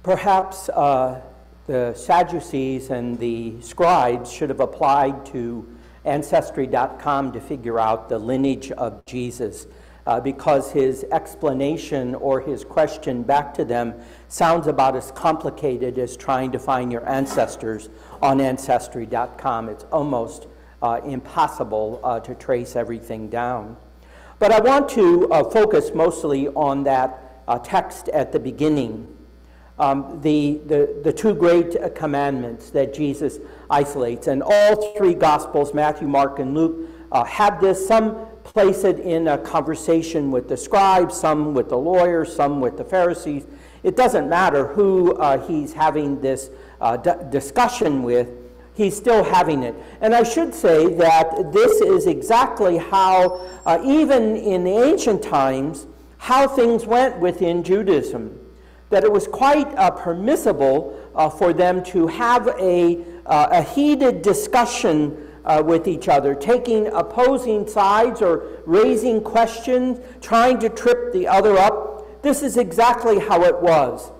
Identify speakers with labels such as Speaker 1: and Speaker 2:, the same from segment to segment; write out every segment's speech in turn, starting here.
Speaker 1: Perhaps the Sadducees and the scribes should have applied to Ancestry.com to figure out the lineage of Jesus, because his explanation or his question back to them sounds about as complicated as trying to find your ancestors on Ancestry.com. It's almost impossible to trace everything down. But I want to focus mostly on that text at the beginning. The two great commandments that Jesus isolates. And all three Gospels, Matthew, Mark, and Luke, have this. Some place it in a conversation with the scribes, some with the lawyers, some with the Pharisees. It doesn't matter who he's having this discussion with. He's still having it. And I should say that this is exactly how, even in the ancient times, how things went within Judaism. That it was quite permissible for them to have a heated discussion with each other, taking opposing sides or raising questions, trying to trip the other up. This is exactly how it was,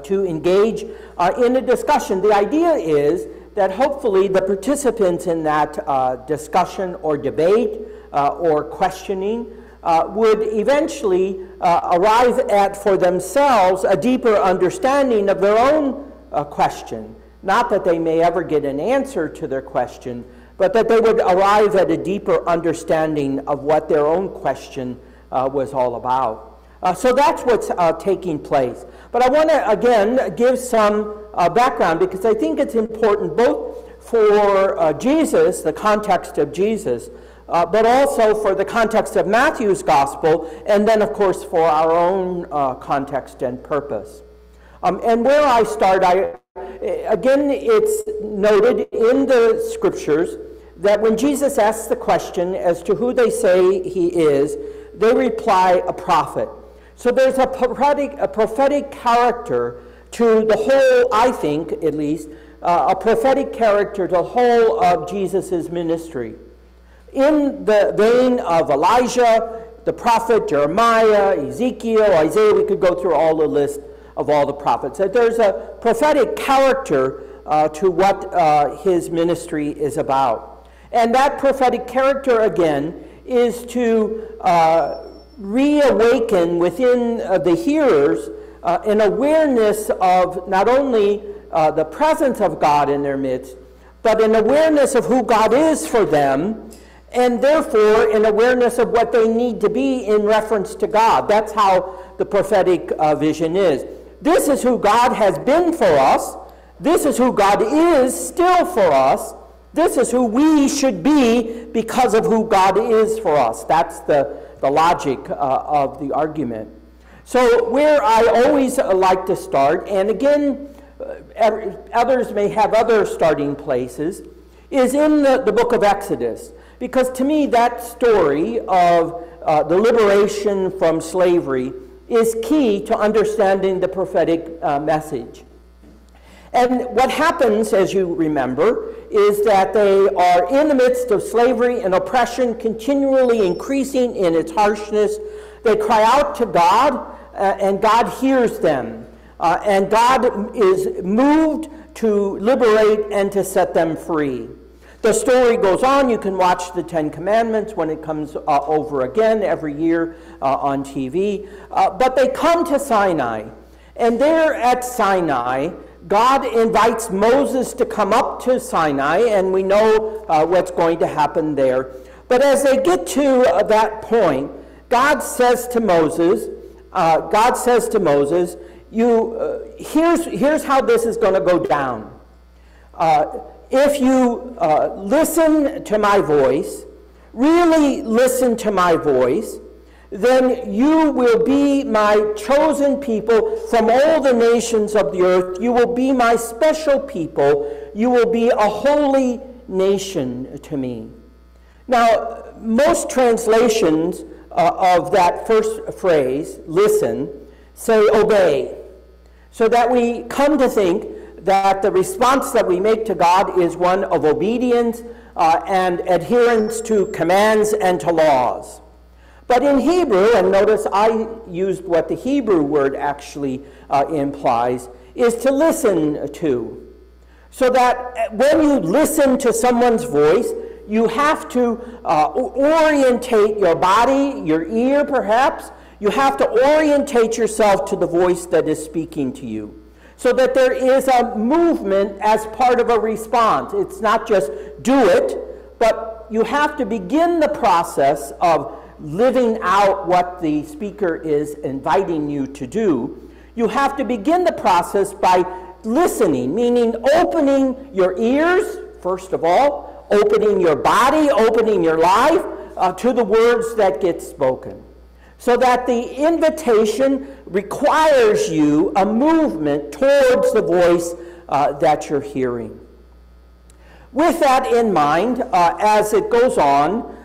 Speaker 1: to engage in a discussion. The idea is that hopefully the participants in that discussion or debate or questioning would eventually arrive at for themselves a deeper understanding of their own question. Not that they may ever get an answer to their question, but that they would arrive at a deeper understanding of what their own question was all about. So that's what's taking place. But I want to, again, give some background, because I think it's important both for Jesus, the context of Jesus, but also for the context of Matthew's Gospel, and then, of course, for our own context and purpose. And where I start, again, it's noted in the Scriptures that when Jesus asks the question as to who they say he is, they reply, a prophet. So there's a prophetic character to the whole, I think, at least, a prophetic character to the whole of Jesus' ministry. In the vein of Elijah, the prophet, Jeremiah, Ezekiel, Isaiah, we could go through all the list of all the prophets. That there's a prophetic character to what his ministry is about. And that prophetic character, again, is to reawaken within the hearers an awareness of not only the presence of God in their midst, but an awareness of who God is for them, and therefore an awareness of what they need to be in reference to God. That's how the prophetic vision is. This is who God has been for us. This is who God is still for us. This is who we should be because of who God is for us. That's the logic of the argument. So where I always like to start, and again, others may have other starting places, is in the book of Exodus. Because to me, that story of the liberation from slavery is key to understanding the prophetic message. And what happens, as you remember, is that they are in the midst of slavery and oppression, continually increasing in its harshness. They cry out to God, and God hears them. And God is moved to liberate and to set them free. The story goes on. You can watch the Ten Commandments when it comes over again every year on TV. But they come to Sinai. And there at Sinai, God invites Moses to come up to Sinai, and we know what's going to happen there. But as they get to that point, God says to Moses, here's how this is going to go down. If you listen to my voice, really listen to my voice, then you will be my chosen people from all the nations of the earth. You will be my special people. You will be a holy nation to me. Now, most translations of that first phrase, listen, say obey. So that we come to think that the response that we make to God is one of obedience and adherence to commands and to laws. But in Hebrew, and notice I used what the Hebrew word actually implies, is to listen to. So that when you listen to someone's voice, you have to orientate your body, your ear perhaps. You have to orientate yourself to the voice that is speaking to you, so that there is a movement as part of a response. It's not just do it, but you have to begin the process of living out what the speaker is inviting you to do. You have to begin the process by listening, meaning opening your ears, first of all, opening your body, opening your life to the words that get spoken. So that the invitation requires you a movement towards the voice that you're hearing. With that in mind, as it goes on,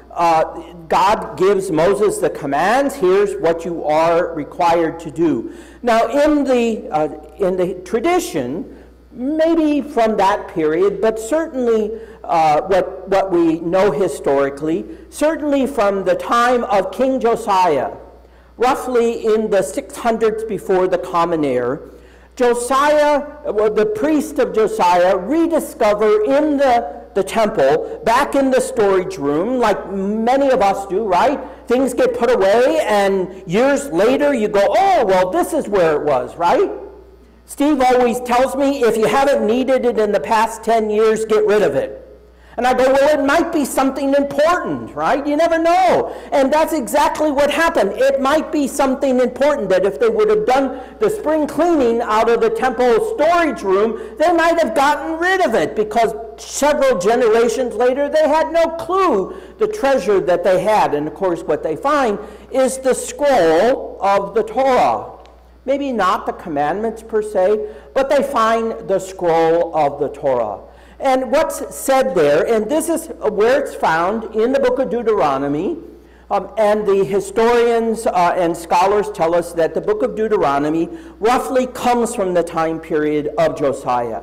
Speaker 1: God gives Moses the commands. Here's what you are required to do. Now, in the tradition, maybe from that period, but certainly what we know historically, certainly from the time of King Josiah, roughly in the 600s before the Common Era, Josiah, the priest of Josiah, rediscover in the temple, back in the storage room, like many of us do, right? Things get put away, and years later you go, oh, well, this is where it was, right? Steve always tells me, if you haven't needed it in the past 10 years, get rid of it. And I go, well, it might be something important, right? You never know. And that's exactly what happened. It might be something important that if they would have done the spring cleaning out of the temple storage room, they might have gotten rid of it, because several generations later, they had no clue the treasure that they had. And of course, what they find is the scroll of the Torah. Maybe not the commandments per se, but they find the scroll of the Torah. And what's said there, and this is where it's found in the book of Deuteronomy, and the historians and scholars tell us that the book of Deuteronomy roughly comes from the time period of Josiah.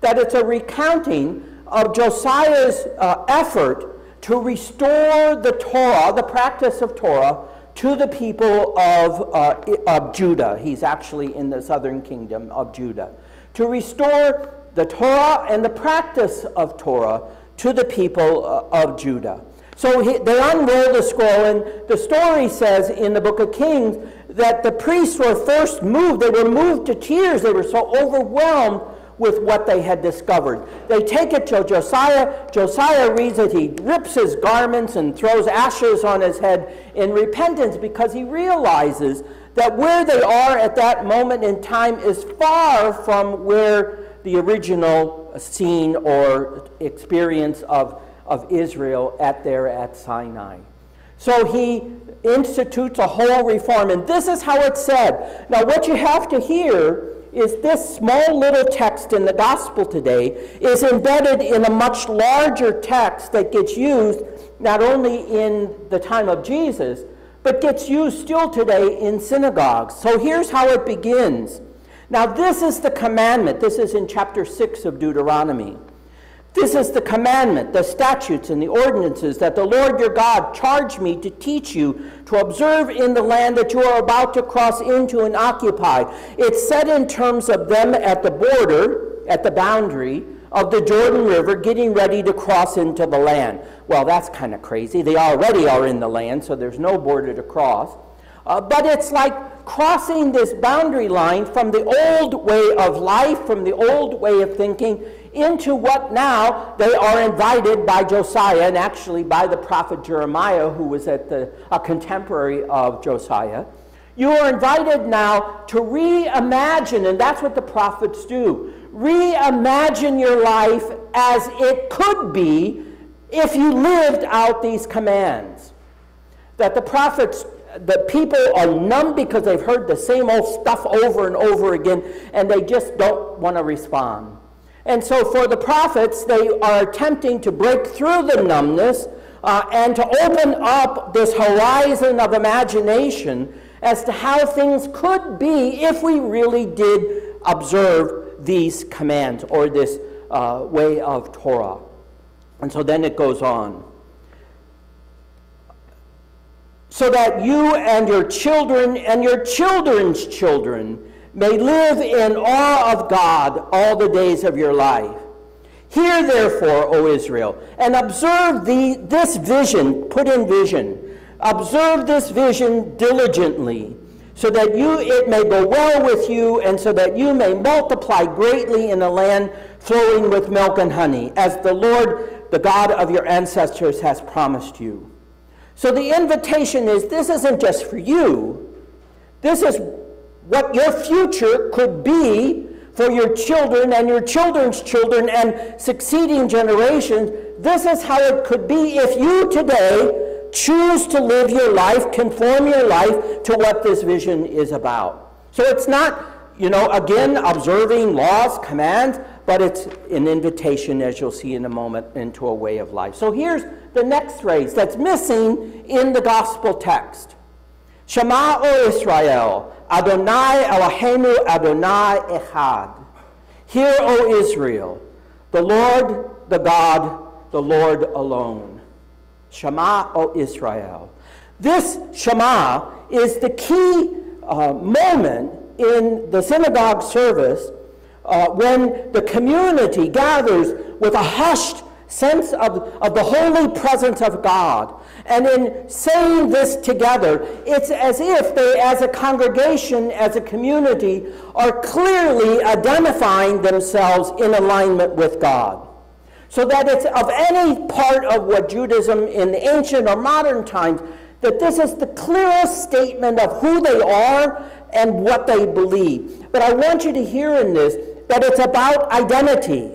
Speaker 1: That it's a recounting of Josiah's effort to restore the Torah, the practice of Torah, to the people of Judah. He's actually in the southern kingdom of Judah. To restore the Torah and the practice of Torah to the people of Judah. So they unroll the scroll, and the story says in the book of Kings that the priests were first moved. They were moved to tears. They were so overwhelmed with what they had discovered. They take it to Josiah. Josiah reads it. He rips his garments and throws ashes on his head in repentance, because he realizes that where they are at that moment in time is far from where the original scene or experience of Israel at Sinai. So he institutes a whole reform, and this is how it's said. Now, what you have to hear is this small little text in the gospel today is embedded in a much larger text that gets used not only in the time of Jesus, but gets used still today in synagogues. So here's how it begins. Now, this is the commandment. This is in chapter 6 of Deuteronomy. This is the commandment, the statutes and the ordinances that the Lord your God charged me to teach you to observe in the land that you are about to cross into and occupy. It's said in terms of them at the border, at the boundary of the Jordan River, getting ready to cross into the land. Well, that's kind of crazy. They already are in the land, so there's no border to cross. But it's like crossing this boundary line from the old way of life, from the old way of thinking, into what now they are invited by Josiah, and actually by the prophet Jeremiah, who was a contemporary of Josiah. You are invited now to reimagine, and that's what the prophets do. Reimagine your life as it could be if you lived out these commands. That the prophets, the people are numb because they've heard the same old stuff over and over again, and they just don't want to respond. And so for the prophets, they are attempting to break through the numbness and to open up this horizon of imagination as to how things could be if we really did observe these commands or this way of Torah. And so then it goes on. so that you and your children and your children's children may live in awe of God all the days of your life. Hear therefore, O Israel, and observe this vision, put in vision, observe this vision diligently, so that it may go well with you, and so that you may multiply greatly in a land flowing with milk and honey, as the Lord, the God of your ancestors, has promised you. So the invitation is, this isn't just for you. This is what your future could be for your children and your children's children and succeeding generations. This is how it could be if you today choose to live your life, conform your life to what this vision is about. So it's not, again, observing laws, commands, but it's an invitation, as you'll see in a moment, into a way of life. So here's the next phrase that's missing in the gospel text. Shema, O Israel, Adonai Eloheinu Adonai Echad. Hear, O Israel, the Lord, the God, the Lord alone. Shema, O Israel. This Shema is the key moment in the synagogue service when the community gathers with a hushed sense of the holy presence of God. And in saying this together, it's as if they, as a congregation, as a community, are clearly identifying themselves in alignment with God. So that it's of any part of what Judaism in the ancient or modern times, that this is the clearest statement of who they are and what they believe. But I want you to hear in this that it's about identity.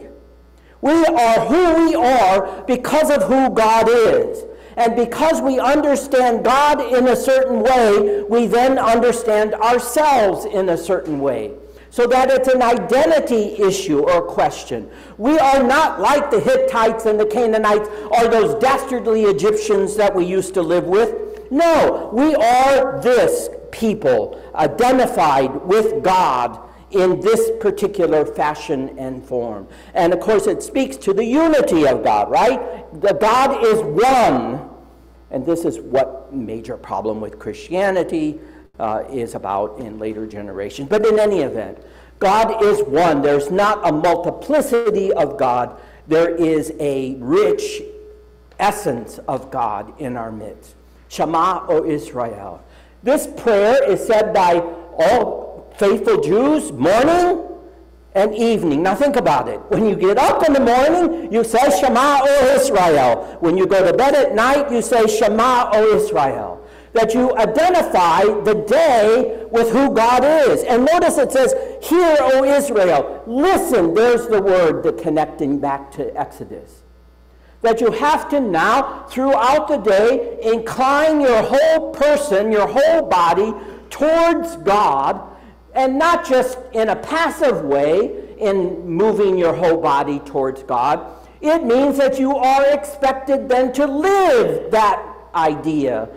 Speaker 1: We are who we are because of who God is. And because we understand God in a certain way, we then understand ourselves in a certain way. So that it's an identity issue or question. We are not like the Hittites and the Canaanites or those dastardly Egyptians that we used to live with. No, we are this people identified with God in this particular fashion and form. And of course it speaks to the unity of God, right? The God is one. And this is what major problem with Christianity is about in later generations. But in any event, God is one. There's not a multiplicity of God. There is a rich essence of God in our midst. Shema, O Israel. This prayer is said by all faithful Jews morning and evening. Now think about it. When you get up in the morning, you say Shema, O Israel. When you go to bed at night, you say Shema, O Israel. That you identify the day with who God is. And notice it says, Hear, O Israel. Listen, there's the word, the connecting back to Exodus. That you have to now, throughout the day, incline your whole person, your whole body towards God, and not just in a passive way in moving your whole body towards God. It means that you are expected then to live that idea.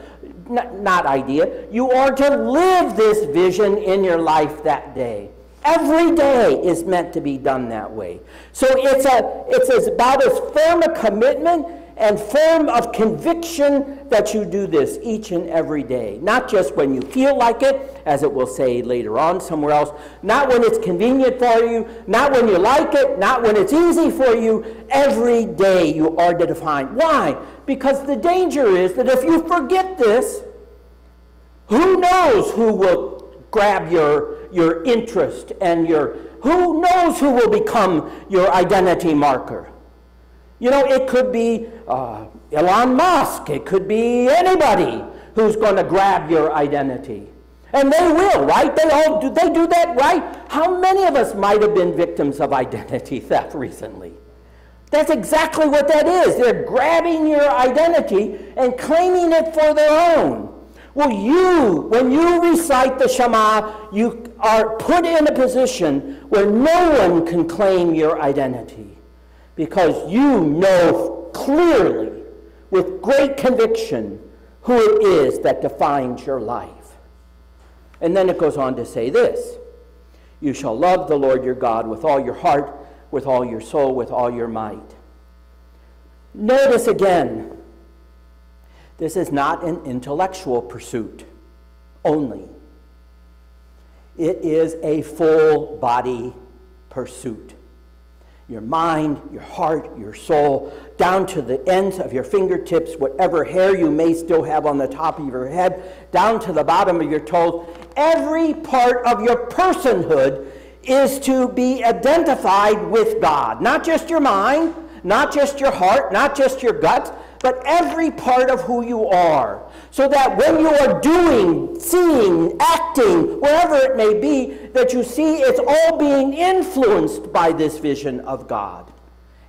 Speaker 1: Not idea. You are to live this vision in your life that day. Every day is meant to be done that way. So it's about as firm a commitment and firm of conviction that you do this each and every day. Not just when you feel like it, as it will say later on somewhere else. Not when it's convenient for you. Not when you like it. Not when it's easy for you. Every day you are to define. Why? Because the danger is that if you forget this, who knows who will grab your interest and who knows who will become your identity marker. You know, it could be Elon Musk. It could be anybody who's going to grab your identity. And they will, right? They do that, right? How many of us might have been victims of identity theft recently? That's exactly what that is. They're grabbing your identity and claiming it for their own. Well, when you recite the Shema, you are put in a position where no one can claim your identity, because you know clearly, with great conviction, who it is that defines your life. And then it goes on to say this: you shall love the Lord your God with all your heart, with all your soul, with all your might. Notice again This is not an intellectual pursuit only. It is a full body pursuit. Your mind, your heart, your soul, down to the ends of your fingertips, whatever hair you may still have on the top of your head, down to the bottom of your toes. Every part of your personhood is to be identified with God. Not just your mind, not just your heart, not just your guts, but every part of who you are. So that when you are doing, seeing, acting, wherever it may be, that you see it's all being influenced by this vision of God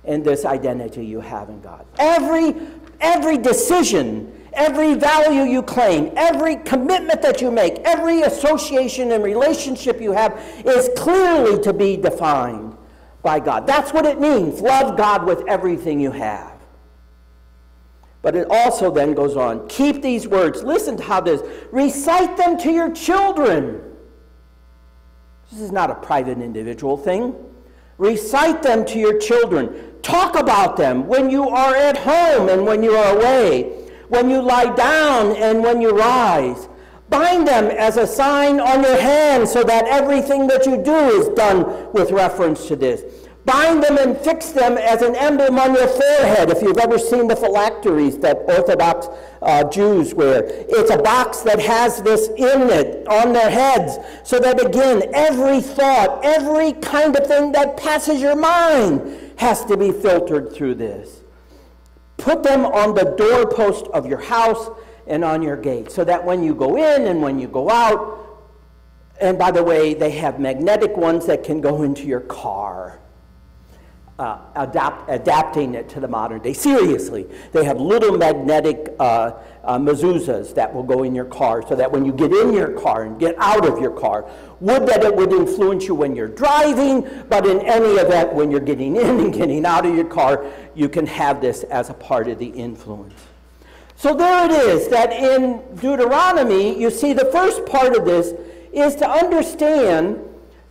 Speaker 1: and this identity you have in God. Every decision, every value you claim, every commitment that you make, every association and relationship you have is clearly to be defined by God. That's what it means. Love God with everything you have. But it also then goes on. Keep these words. Listen to how this. Recite them to your children. This is not a private individual thing. Recite them to your children. Talk about them when you are at home and when you are away, when you lie down and when you rise. Bind them as a sign on your hand so that everything that you do is done with reference to this. Bind them and fix them as an emblem on your forehead. If you've ever seen the phylacteries that Orthodox Jews wear, it's a box that has this in it on their heads, so that again, every thought, every kind of thing that passes your mind has to be filtered through this. Put them on the doorpost of your house and on your gate, so that when you go in and when you go out, and by the way, they have magnetic ones that can go into your car. Adapting it to the modern day. Seriously, they have little magnetic mezuzahs that will go in your car, so that when you get in your car and get out of your car, would that it would influence you when you're driving, but in any event, when you're getting in and getting out of your car, you can have this as a part of the influence. So there it is, that in Deuteronomy, you see the first part of this is to understand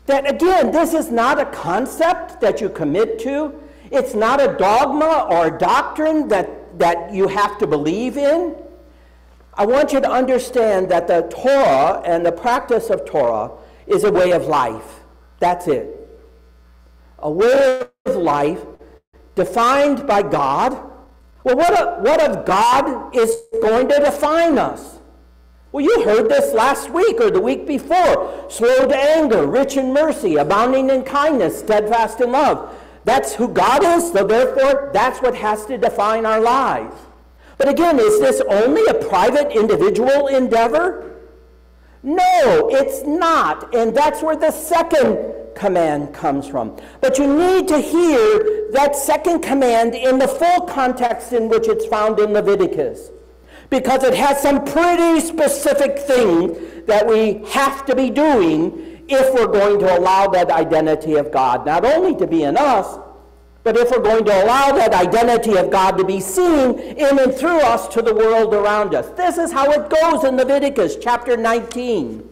Speaker 1: that, again, this is not a concept that you commit to. It's not a dogma or a doctrine that you have to believe in. I want you to understand that the Torah and the practice of Torah is a way of life. That's it. A way of life defined by God. Well, what of God is going to define us? Well, you heard this last week or the week before. Slow to anger, rich in mercy, abounding in kindness, steadfast in love. That's who God is, so therefore that's what has to define our lives. But again, is this only a private individual endeavor? No, it's not. And that's where the second command comes from. But you need to hear that second command in the full context in which it's found in Leviticus, because it has some pretty specific things that we have to be doing if we're going to allow that identity of God not only to be in us, but if we're going to allow that identity of God to be seen in and through us to the world around us. This is how it goes in Leviticus chapter 19.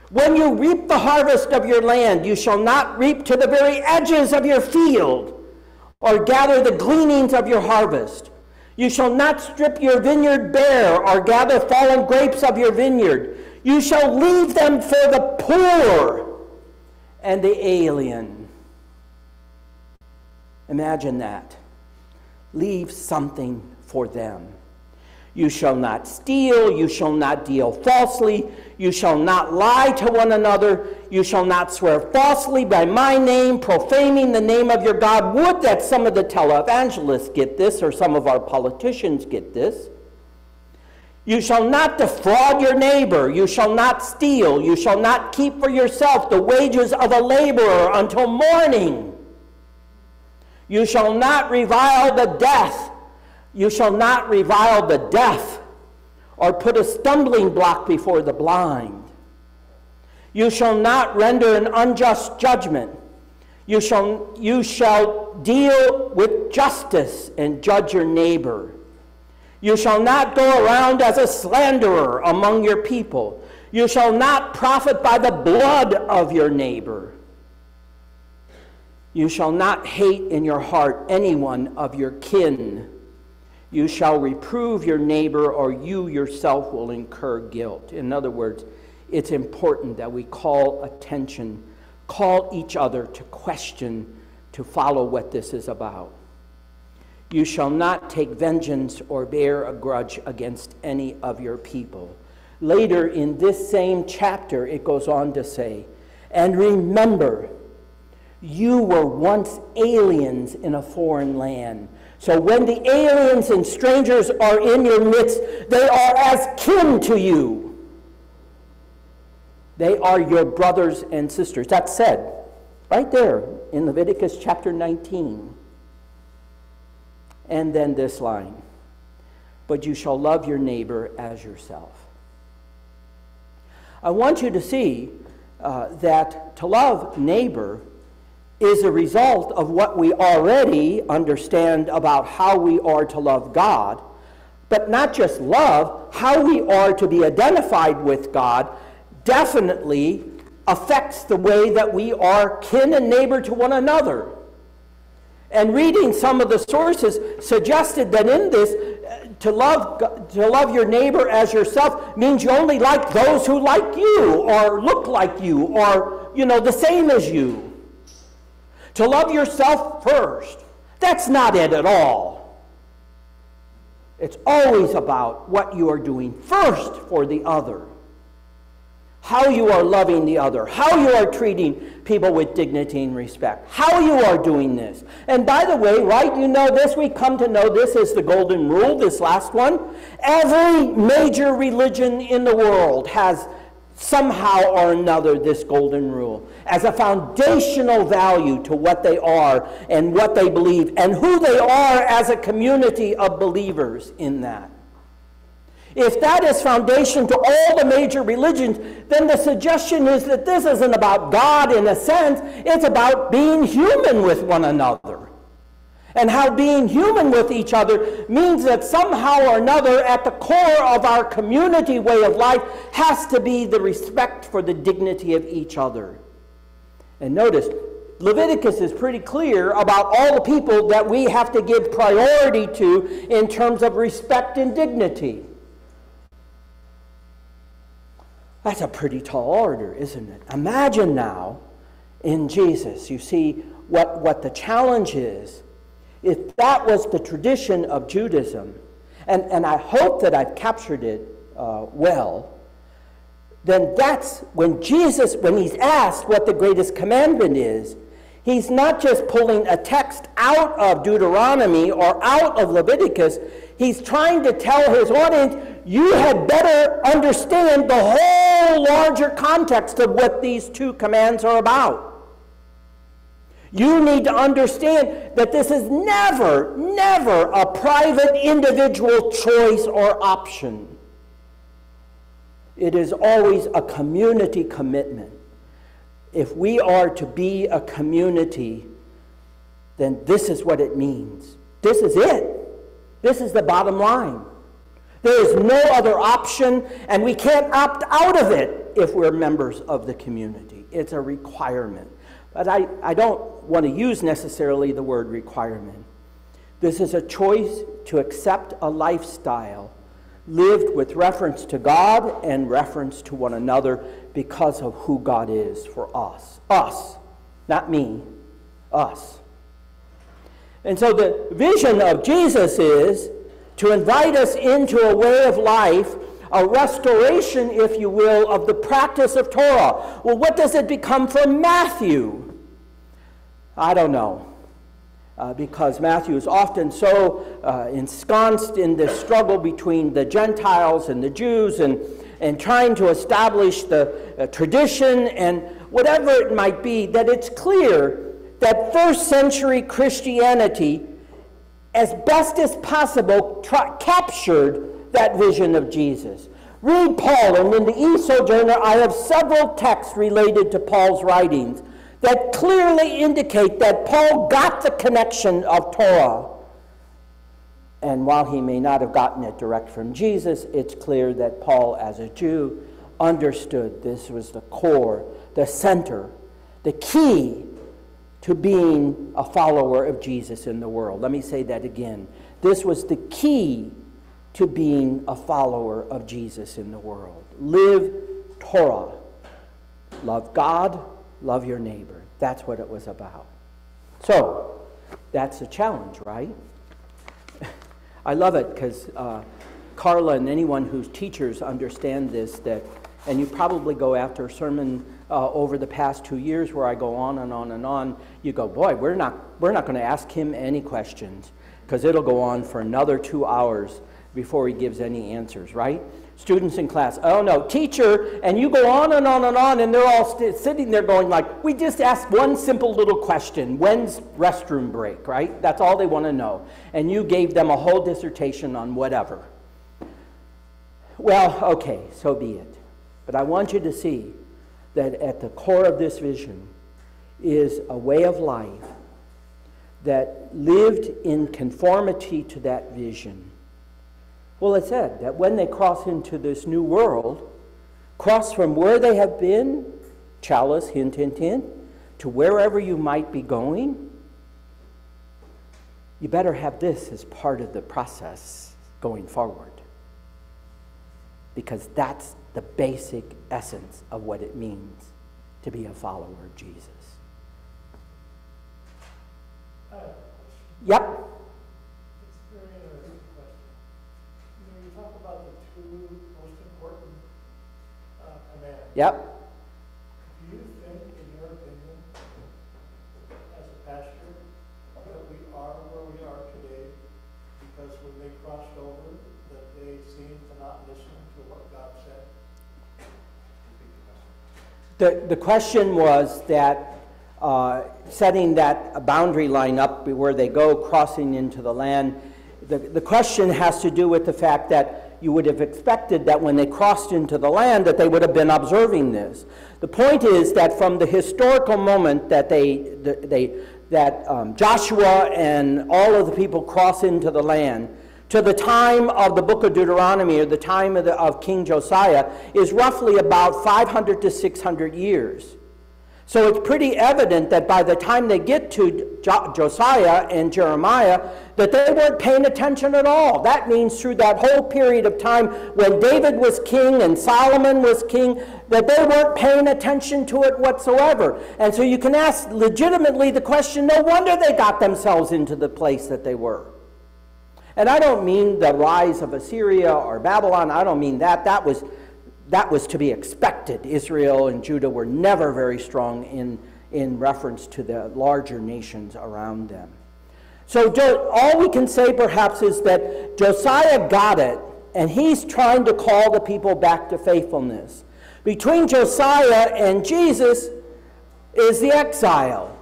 Speaker 1: When you reap the harvest of your land, you shall not reap to the very edges of your field, or gather the gleanings of your harvest. You shall not strip your vineyard bare, or gather fallen grapes of your vineyard. You shall leave them for the poor and the alien. Imagine that. Leave something for them. You shall not steal, you shall not deal falsely, you shall not lie to one another, you shall not swear falsely by my name, profaning the name of your God. Would that some of the televangelists get this, or some of our politicians get this. You shall not defraud your neighbor, you shall not steal, you shall not keep for yourself the wages of a laborer until morning. You shall not revile the deaf. You shall not revile the deaf, or put a stumbling block before the blind. You shall not render an unjust judgment. You shall deal with justice and judge your neighbor. You shall not go around as a slanderer among your people. You shall not profit by the blood of your neighbor. You shall not hate in your heart anyone of your kin. You shall reprove your neighbor, or you yourself will incur guilt. In other words, it's important that we call attention, call each other to question, to follow what this is about. You shall not take vengeance or bear a grudge against any of your people. Later in this same chapter, it goes on to say, and remember, you were once aliens in a foreign land. So when the aliens and strangers are in your midst, they are as kin to you. They are your brothers and sisters. That's said right there in Leviticus chapter 19. And then this line, but you shall love your neighbor as yourself. I want you to see that to love neighbor is a result of what we already understand about how we are to love God, but not just love, how we are to be identified with God definitely affects the way that we are kin and neighbor to one another. And reading some of the sources suggested that in this, to love your neighbor as yourself means you only like those who like you or look like you or, the same as you. To love yourself first. That's not it at all. It's always about what you are doing first for the other. How you are loving the other. How you are treating people with dignity and respect. How you are doing this. And by the way, right, we come to know this as the golden rule, this last one. Every major religion in the world has somehow or another this golden rule as a foundational value to what they are and what they believe and who they are as a community of believers in that. If that is foundation to all the major religions, then the suggestion is that this isn't about God in a sense, it's about being human with one another. And how being human with each other means that somehow or another at the core of our community way of life has to be the respect for the dignity of each other. And notice, Leviticus is pretty clear about all the people that we have to give priority to in terms of respect and dignity. That's a pretty tall order, isn't it? Imagine now, in Jesus, you see what the challenge is. If that was the tradition of Judaism, and I hope that I've captured it well, then that's when Jesus, when he's asked what the greatest commandment is, he's not just pulling a text out of Deuteronomy or out of Leviticus. He's trying to tell his audience, you had better understand the whole larger context of what these two commands are about. You need to understand that this is never, never a private individual choice or option. It is always a community commitment. If we are to be a community, then this is what it means. This is it. This is the bottom line. There is no other option, and we can't opt out of it if we're members of the community. It's a requirement. But I don't want to use necessarily the word requirement. This is a choice to accept a lifestyle lived with reference to God and reference to one another because of who God is for us. Us, not me, us. And so the vision of Jesus is to invite us into a way of life, a restoration, if you will, of the practice of Torah. Well, what does it become for Matthew? I don't know. Because Matthew is often so ensconced in this struggle between the Gentiles and the Jews and trying to establish the tradition and whatever it might be, that it's clear that first century Christianity, as best as possible, captured that vision of Jesus. Read Paul, and in the E-Sojourner, I have several texts related to Paul's writings that clearly indicate that Paul got the connection of Torah. And while he may not have gotten it direct from Jesus, it's clear that Paul, as a Jew, understood this was the core, the center, the key to being a follower of Jesus in the world. Let me say that again. This was the key to being a follower of Jesus in the world. Live Torah. Love God, love your neighbor. That's what it was about. So, that's a challenge, right? I love it because Carla and anyone who's teachers understand this, and you probably go after a sermon over the past 2 years where I go on and on and on. You go, boy, we're not going to ask him any questions because it'll go on for another 2 hours before he gives any answers, right? Students in class, oh no, teacher, and you go on and on and on, and they're all sitting there going like, we just asked one simple little question, when's restroom break, right? That's all they want to know. And you gave them a whole dissertation on whatever. Well, okay, so be it. But I want you to see that at the core of this vision is a way of life that lived in conformity to that vision. Well, it said that when they cross into this new world, cross from where they have been, chalice, hint, hint, hint, to wherever you might be going, you better have this as part of the process going forward. Because that's the basic essence of what it means to be a follower of Jesus. Yep.
Speaker 2: It's a very interesting question. You talk about the two most important commands.
Speaker 1: Yep.
Speaker 2: Do you think, in your opinion, as a pastor, that we are where we are today because when they crossed over, that they seemed to not listen to what God said?
Speaker 1: The question was that setting that boundary line up where they go crossing into the land, the question has to do with the fact that you would have expected that when they crossed into the land that they would have been observing this. The point is that from the historical moment that Joshua and all of the people cross into the land to the time of the book of Deuteronomy, or the time of King Josiah, is roughly about 500 to 600 years. So it's pretty evident that by the time they get to Josiah and Jeremiah, that they weren't paying attention at all. That means through that whole period of time when David was king and Solomon was king, that they weren't paying attention to it whatsoever. And so you can ask legitimately the question, no wonder they got themselves into the place that they were. And I don't mean the rise of Assyria or Babylon. I don't mean that. That was to be expected. Israel and Judah were never very strong in reference to the larger nations around them. So all we can say perhaps is that Josiah got it, and he's trying to call the people back to faithfulness. Between Josiah and Jesus is the exile.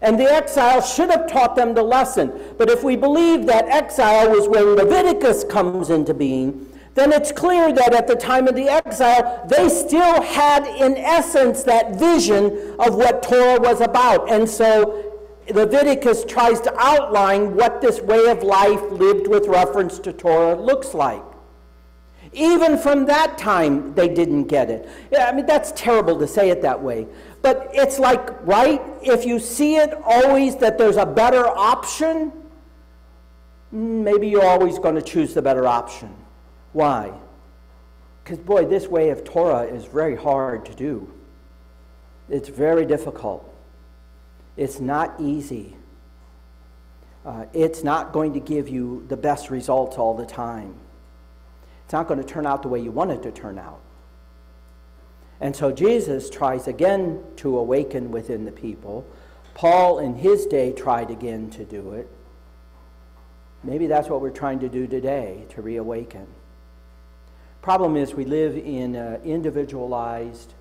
Speaker 1: And the exile should have taught them the lesson. But if we believe that exile was when Leviticus comes into being, then it's clear that at the time of the exile, they still had, in essence, that vision of what Torah was about. And so Leviticus tries to outline what this way of life lived with reference to Torah looks like. Even from that time, they didn't get it. Yeah, I mean, that's terrible to say it that way. But it's like, right, if you see it always that there's a better option, maybe you're always going to choose the better option. Why? Because, boy, this way of Torah is very hard to do. It's very difficult. It's not easy. It's not going to give you the best results all the time. It's not going to turn out the way you want it to turn out. And so Jesus tries again to awaken within the people. Paul in his day tried again to do it. Maybe that's what we're trying to do today, to reawaken. Problem is we live in an individualized,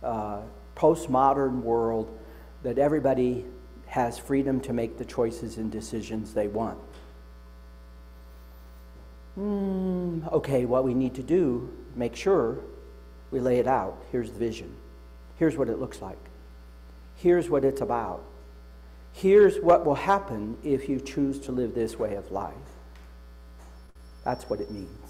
Speaker 1: postmodern world that everybody has freedom to make the choices and decisions they want. Okay, what we need to do, make sure we lay it out. Here's the vision. Here's what it looks like. Here's what it's about. Here's what will happen if you choose to live this way of life. That's what it means.